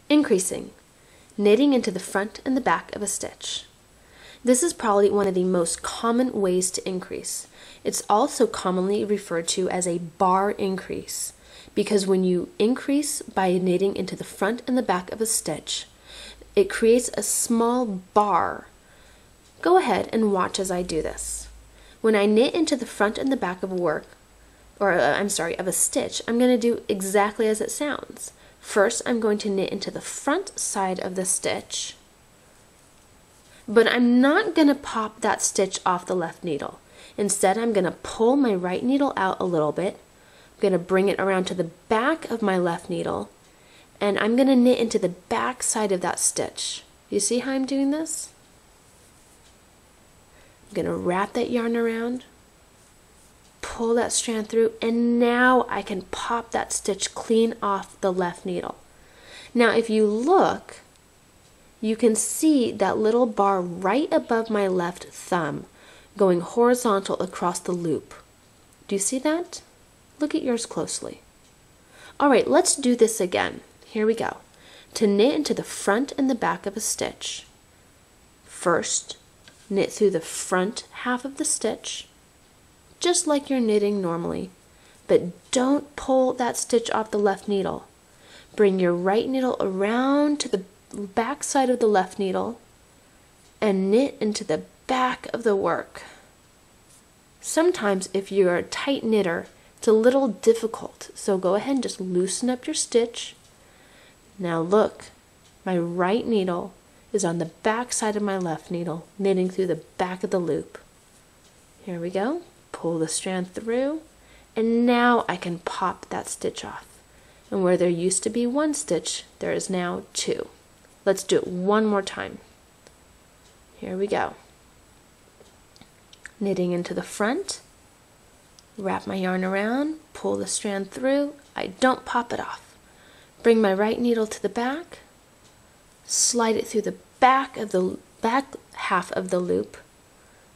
Increasing, knitting into the front and the back of a stitch. This is probably one of the most common ways to increase. It's also commonly referred to as a bar increase, because when you increase by knitting into the front and the back of a stitch, it creates a small bar. Go ahead and watch as I do this. When I knit into the front and the back of of a stitch, I'm going to do exactly as it sounds. First, I'm going to knit into the front side of the stitch, but I'm not going to pop that stitch off the left needle. Instead, I'm going to pull my right needle out a little bit. I'm going to bring it around to the back of my left needle, and I'm going to knit into the back side of that stitch. You see how I'm doing this? I'm going to wrap that yarn around, pull that strand through, and now I can pop that stitch clean off the left needle. Now if you look, you can see that little bar right above my left thumb going horizontal across the loop. Do you see that? Look at yours closely. Alright, let's do this again. Here we go. To knit into the front and the back of a stitch, first knit through the front half of the stitch, just like you're knitting normally, but don't pull that stitch off the left needle. Bring your right needle around to the back side of the left needle and knit into the back of the work. Sometimes if you're a tight knitter, it's a little difficult, so go ahead and just loosen up your stitch. Now look, my right needle is on the back side of my left needle, knitting through the back of the loop. Here we go. Pull the strand through, and now I can pop that stitch off. And where there used to be one stitch, there is now two. Let's do it one more time. Here we go. Knitting into the front, wrap my yarn around, pull the strand through. I don't pop it off. Bring my right needle to the back, slide it through the back half of the loop,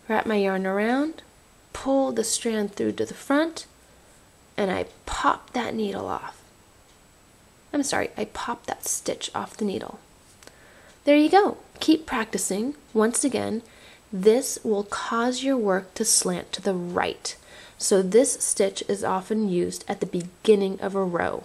wrap my yarn around, pull the strand through to the front, and I pop that needle off. I pop that stitch off the needle. There you go. Keep practicing. Once again, this will cause your work to slant to the right. So this stitch is often used at the beginning of a row.